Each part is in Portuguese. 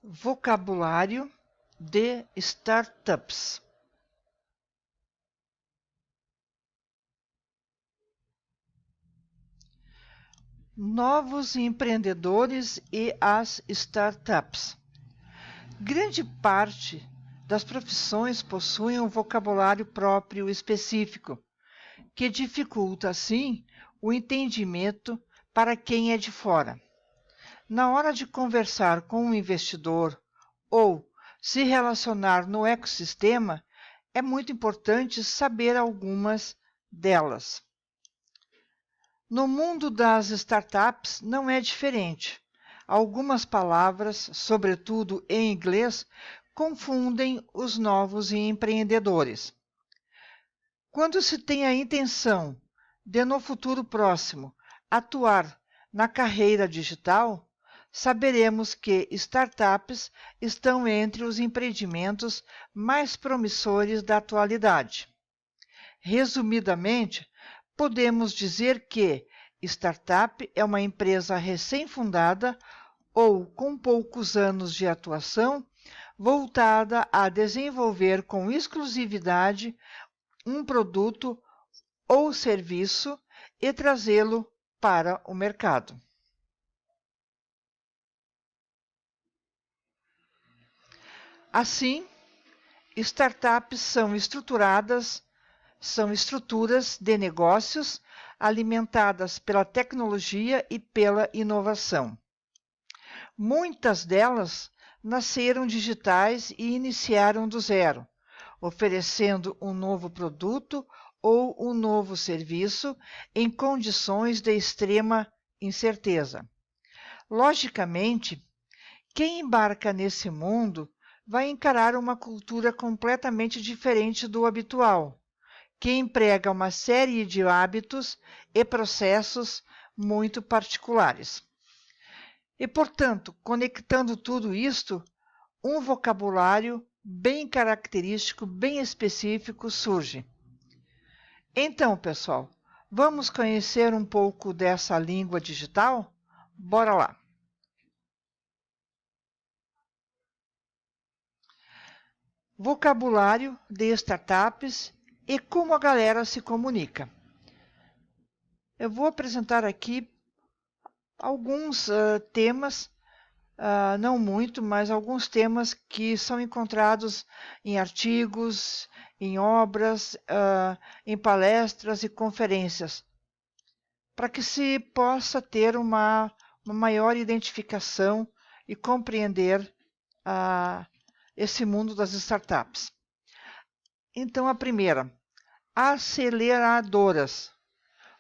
Vocabulário de startups. Novos empreendedores e as startups. Grande parte das profissões possuem um vocabulário próprio específico, que dificulta, assim, o entendimento para quem é de fora. Na hora de conversar com um investidor ou se relacionar no ecossistema, é muito importante saber algumas delas. No mundo das startups não é diferente. Algumas palavras, sobretudo em inglês, confundem os novos empreendedores. Quando se tem a intenção de, no futuro próximo, atuar na carreira digital, saberemos que startups estão entre os empreendimentos mais promissores da atualidade. Resumidamente, podemos dizer que startup é uma empresa recém-fundada ou com poucos anos de atuação, voltada a desenvolver com exclusividade um produto ou serviço e trazê-lo para o mercado. Assim, startups são estruturas de negócios alimentadas pela tecnologia e pela inovação. Muitas delas nasceram digitais e iniciaram do zero, oferecendo um novo produto ou um novo serviço em condições de extrema incerteza. Logicamente, quem embarca nesse mundo vai encarar uma cultura completamente diferente do habitual, que emprega uma série de hábitos e processos muito particulares. E, portanto, conectando tudo isto, um vocabulário bem característico, bem específico surge. Então, pessoal, vamos conhecer um pouco dessa língua digital? Bora lá! Vocabulário de startups e como a galera se comunica. Eu vou apresentar aqui alguns temas, não muito, mas alguns temas que são encontrados em artigos, em obras, em palestras e conferências, para que se possa ter uma maior identificação e compreender esse mundo das startups. Então, a primeira, aceleradoras.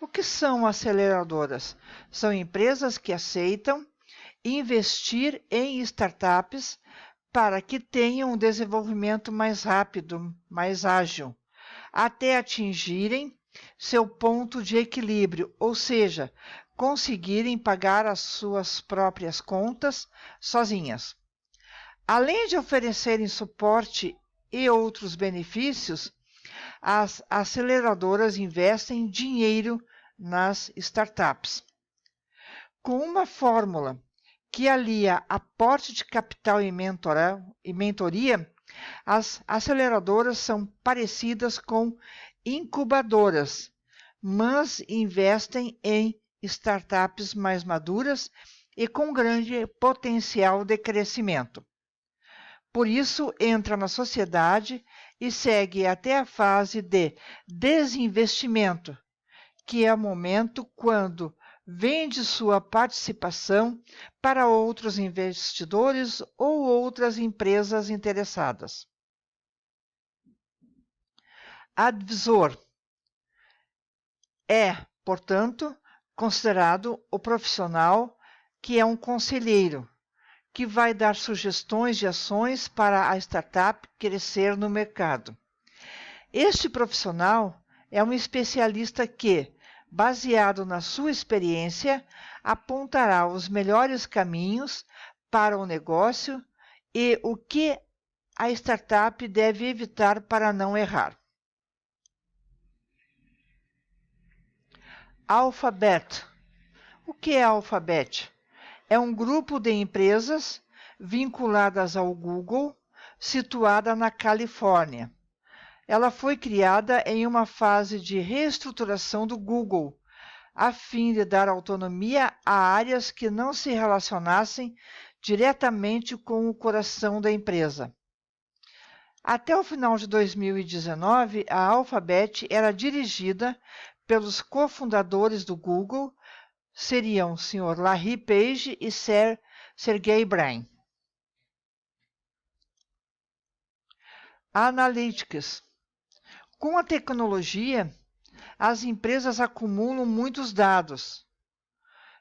O que são aceleradoras? São empresas que aceitam investir em startups para que tenham um desenvolvimento mais rápido, mais ágil, até atingirem seu ponto de equilíbrio, ou seja, conseguirem pagar as suas próprias contas sozinhas. Além de oferecerem suporte e outros benefícios, as aceleradoras investem dinheiro nas startups. Com uma fórmula que alia aporte de capital e mentoria, as aceleradoras são parecidas com incubadoras, mas investem em startups mais maduras e com grande potencial de crescimento. Por isso, entra na sociedade e segue até a fase de desinvestimento, que é o momento quando vende sua participação para outros investidores ou outras empresas interessadas. Advisor é, portanto, considerado o profissional que é um conselheiro, que vai dar sugestões de ações para a startup crescer no mercado. Este profissional é um especialista que, baseado na sua experiência, apontará os melhores caminhos para o negócio e o que a startup deve evitar para não errar. Alphabet. O que é Alphabet? É um grupo de empresas vinculadas ao Google, situada na Califórnia. Ela foi criada em uma fase de reestruturação do Google, a fim de dar autonomia a áreas que não se relacionassem diretamente com o coração da empresa. Até o final de 2019, a Alphabet era dirigida pelos cofundadores do Google, seriam o Sr. Larry Page e Sir Sergey Brin. Analytics. Com a tecnologia, as empresas acumulam muitos dados.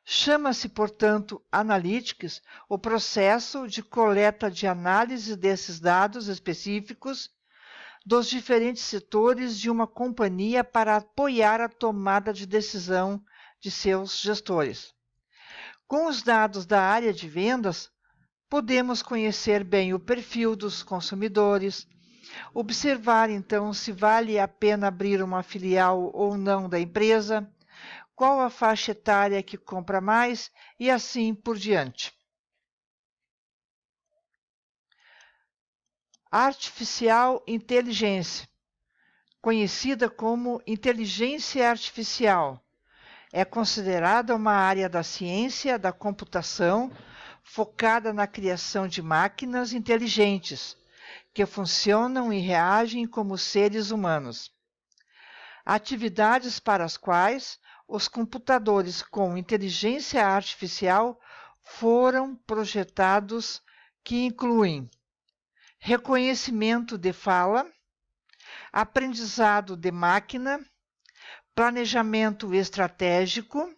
Chama-se, portanto, Analytics o processo de coleta de análise desses dados específicos dos diferentes setores de uma companhia para apoiar a tomada de decisão de seus gestores. Com os dados da área de vendas, podemos conhecer bem o perfil dos consumidores, observar então se vale a pena abrir uma filial ou não da empresa, qual a faixa etária que compra mais e assim por diante. Artificial Inteligência, conhecida como inteligência artificial, é considerada uma área da ciência da computação focada na criação de máquinas inteligentes, que funcionam e reagem como seres humanos. Atividades para as quais os computadores com inteligência artificial foram projetados, que incluem reconhecimento de fala, aprendizado de máquina, planejamento estratégico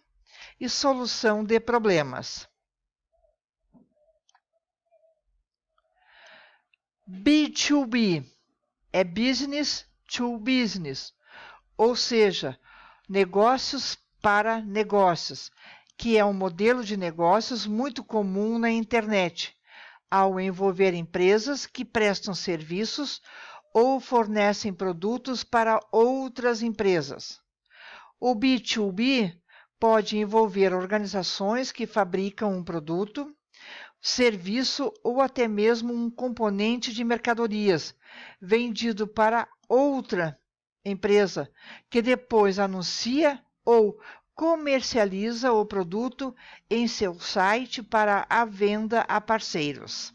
e solução de problemas. B2B é business to business, ou seja, negócios para negócios, que é um modelo de negócios muito comum na internet, ao envolver empresas que prestam serviços ou fornecem produtos para outras empresas. O B2B pode envolver organizações que fabricam um produto, serviço ou até mesmo um componente de mercadorias vendido para outra empresa, que depois anuncia ou comercializa o produto em seu site para a venda a parceiros.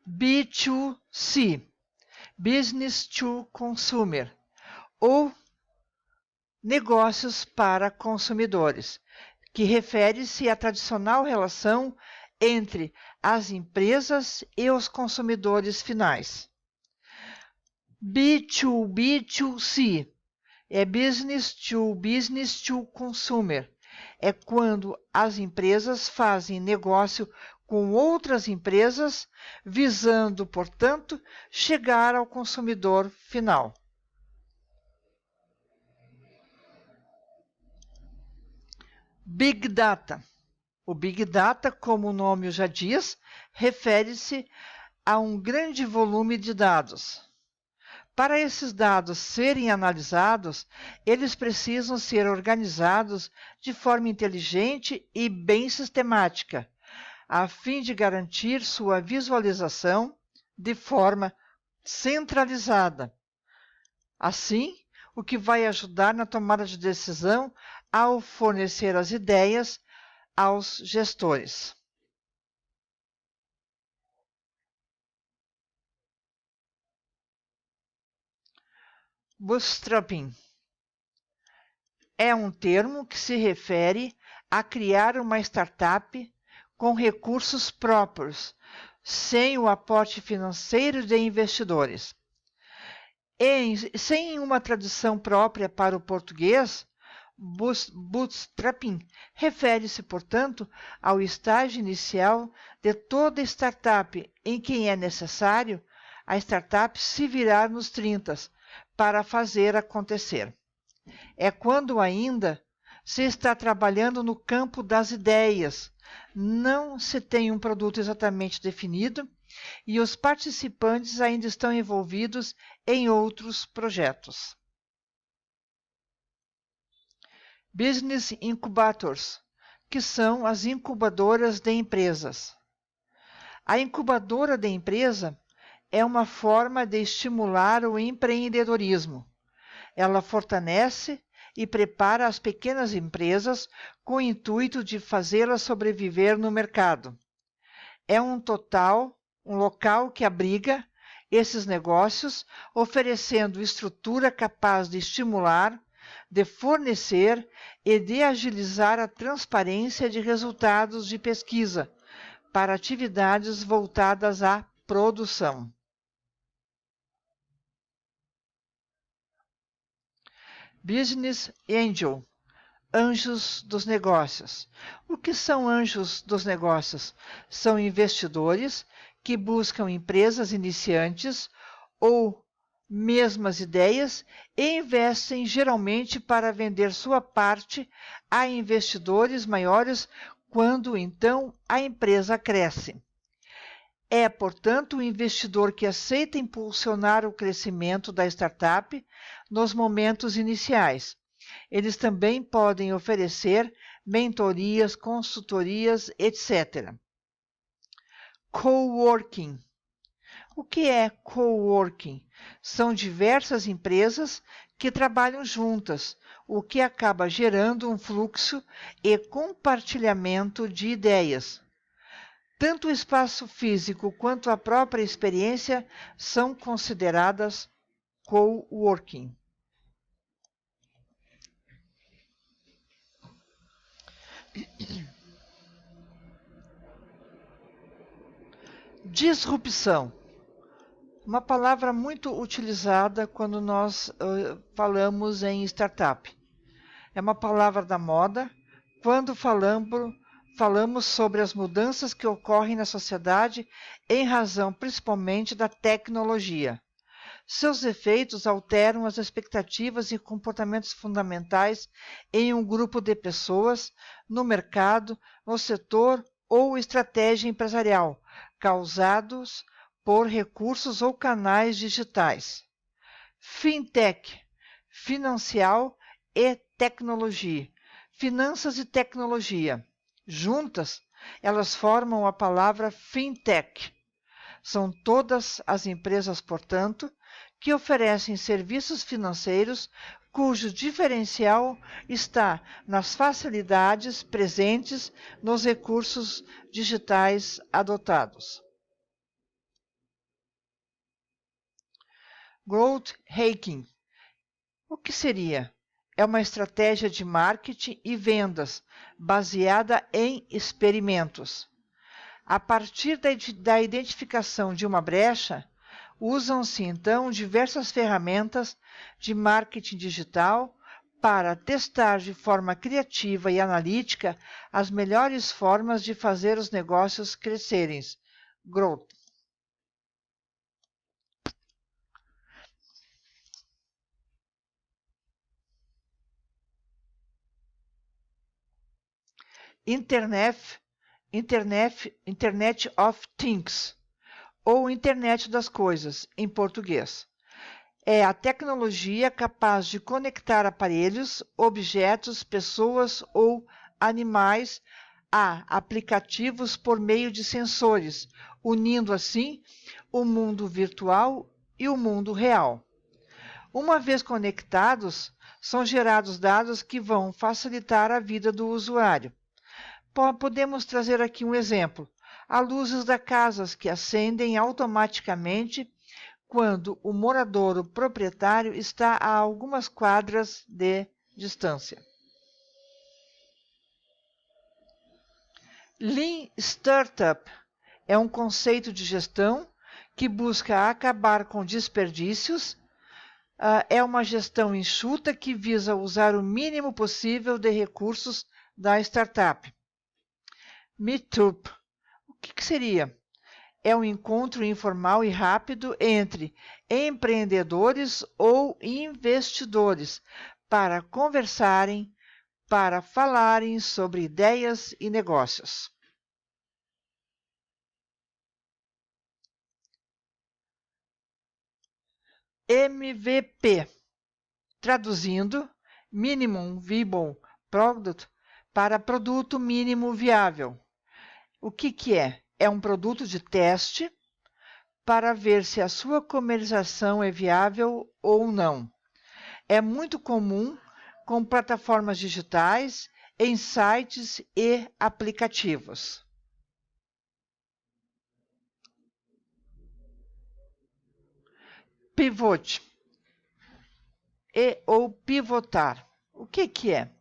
B2C, Business to Consumer, ou negócios para consumidores, que refere-se à tradicional relação entre as empresas e os consumidores finais. B2B2C é Business to Consumer. É quando as empresas fazem negócio com outras empresas, visando, portanto, chegar ao consumidor final. Big Data. O Big Data, como o nome já diz, refere-se a um grande volume de dados. Para esses dados serem analisados, eles precisam ser organizados de forma inteligente e bem sistemática, a fim de garantir sua visualização de forma centralizada. Assim, o que vai ajudar na tomada de decisão ao fornecer as ideias aos gestores. Bootstrapping é um termo que se refere a criar uma startup com recursos próprios, sem o aporte financeiro de investidores. Sem uma tradução própria para o português, bootstrapping refere-se, portanto, ao estágio inicial de toda startup em que é necessário a startup se virar nos 30 para fazer acontecer. É quando ainda se está trabalhando no campo das ideias, não se tem um produto exatamente definido e os participantes ainda estão envolvidos em outros projetos. Business Incubators que são as incubadoras de empresas. A incubadora de empresa é uma forma de estimular o empreendedorismo. Ela fortalece e prepara as pequenas empresas com o intuito de fazê-las sobreviver no mercado. É um local que abriga esses negócios, oferecendo estrutura capaz de estimular, de fornecer e de agilizar a transparência de resultados de pesquisa para atividades voltadas à produção. Business Angel, anjos dos negócios. O que são anjos dos negócios? São investidores que buscam empresas iniciantes ou mesmas ideias e investem geralmente para vender sua parte a investidores maiores quando então a empresa cresce. É, portanto, o investidor que aceita impulsionar o crescimento da startup nos momentos iniciais. Eles também podem oferecer mentorias, consultorias, etc. Coworking. O que é coworking? São diversas empresas que trabalham juntas, o que acaba gerando um fluxo e compartilhamento de ideias. Tanto o espaço físico quanto a própria experiência são consideradas coworking. Disrupção. Uma palavra muito utilizada quando nós falamos em startup. É uma palavra da moda quando falamos sobre as mudanças que ocorrem na sociedade em razão principalmente da tecnologia. Seus efeitos alteram as expectativas e comportamentos fundamentais em um grupo de pessoas, no mercado, no setor ou estratégia empresarial, causados por recursos ou canais digitais. Fintech, financial e tecnologia. Finanças e tecnologia. Juntas, elas formam a palavra fintech. São todas as empresas, portanto, que oferecem serviços financeiros cujo diferencial está nas facilidades presentes nos recursos digitais adotados. Growth hacking. O que seria? É uma estratégia de marketing e vendas baseada em experimentos. A partir da identificação de uma brecha, usam-se então diversas ferramentas de marketing digital para testar de forma criativa e analítica as melhores formas de fazer os negócios crescerem. Growth. Internet of Things, ou Internet das Coisas, em português. É a tecnologia capaz de conectar aparelhos, objetos, pessoas ou animais a aplicativos por meio de sensores, unindo assim o mundo virtual e o mundo real. Uma vez conectados, são gerados dados que vão facilitar a vida do usuário. Podemos trazer aqui um exemplo. Há luzes da casa que acendem automaticamente quando o morador, o proprietário, está a algumas quadras de distância. Lean Startup é um conceito de gestão que busca acabar com desperdícios. É uma gestão enxuta que visa usar o mínimo possível de recursos da startup. Meetup. O que seria? É um encontro informal e rápido entre empreendedores ou investidores para conversarem, para falarem sobre ideias e negócios. MVP, traduzindo, Minimum Viable Product, para produto mínimo viável. O que é? É um produto de teste para ver se a sua comercialização é viável ou não. É muito comum com plataformas digitais, em sites e aplicativos. Pivot e ou pivotar. O que é?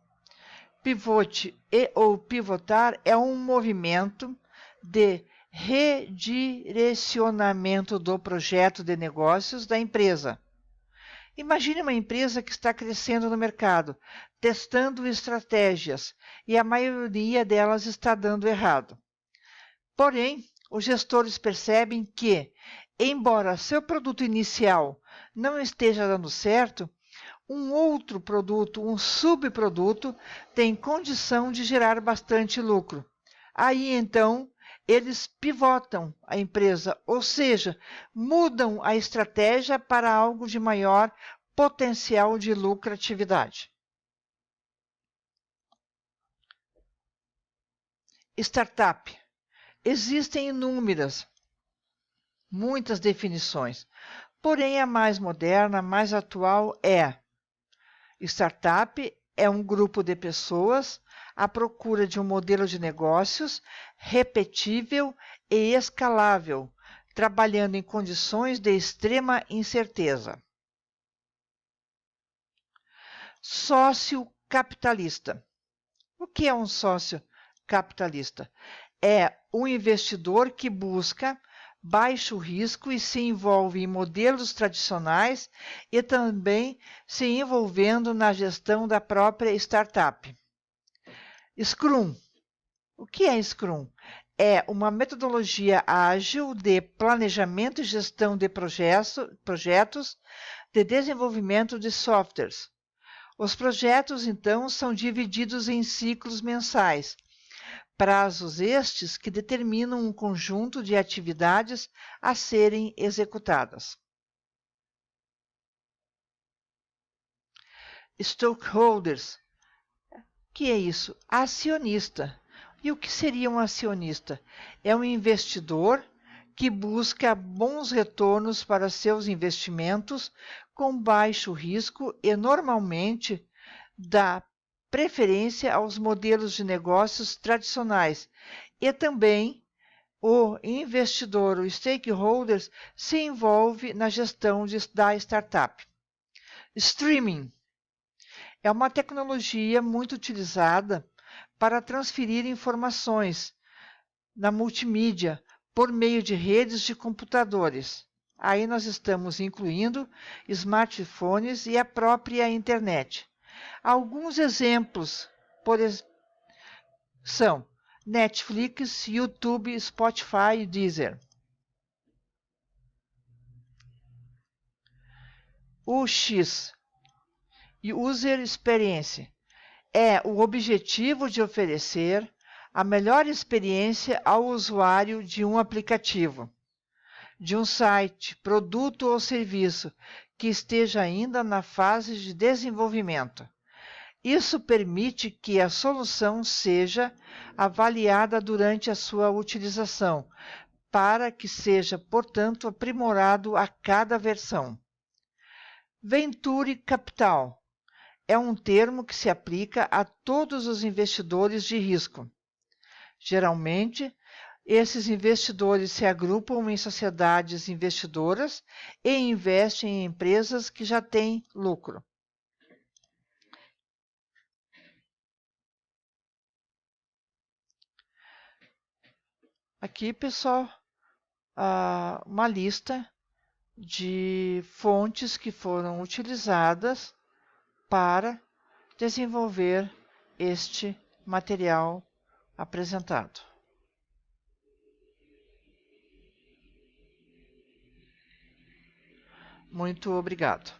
Pivot e ou pivotar é um movimento de redirecionamento do projeto de negócios da empresa. Imagine uma empresa que está crescendo no mercado, testando estratégias, e a maioria delas está dando errado. Porém, os gestores percebem que, embora seu produto inicial não esteja dando certo, um outro produto, um subproduto, tem condição de gerar bastante lucro. Aí, então, eles pivotam a empresa, ou seja, mudam a estratégia para algo de maior potencial de lucratividade. Startup. Existem muitas definições, porém a mais moderna, mais atual é: startup é um grupo de pessoas à procura de um modelo de negócios repetível e escalável, trabalhando em condições de extrema incerteza. Sócio capitalista. O que é um sócio capitalista? É um investidor que busca baixo risco e se envolve em modelos tradicionais e também se envolvendo na gestão da própria startup. Scrum. O que é Scrum? É uma metodologia ágil de planejamento e gestão de projetos de desenvolvimento de softwares. Os projetos, então, são divididos em ciclos mensais, prazos estes que determinam um conjunto de atividades a serem executadas. Stockholders. O que é isso? Acionista. E o que seria um acionista? É um investidor que busca bons retornos para seus investimentos com baixo risco e normalmente dá preferência aos modelos de negócios tradicionais. E também o investidor, o stakeholders, se envolve na gestão da startup. Streaming é uma tecnologia muito utilizada para transferir informações na multimídia por meio de redes de computadores. Aí nós estamos incluindo smartphones e a própria internet. Alguns exemplos são Netflix, YouTube, Spotify e Deezer. UX, User Experience, é o objetivo de oferecer a melhor experiência ao usuário de um aplicativo, de um site, produto ou serviço que esteja ainda na fase de desenvolvimento. Isso permite que a solução seja avaliada durante a sua utilização, para que seja, portanto, aprimorado a cada versão. Venture Capital é um termo que se aplica a todos os investidores de risco. Geralmente, esses investidores se agrupam em sociedades investidoras e investem em empresas que já têm lucro. Aqui, pessoal, uma lista de fontes que foram utilizadas para desenvolver este material apresentado. Muito obrigado.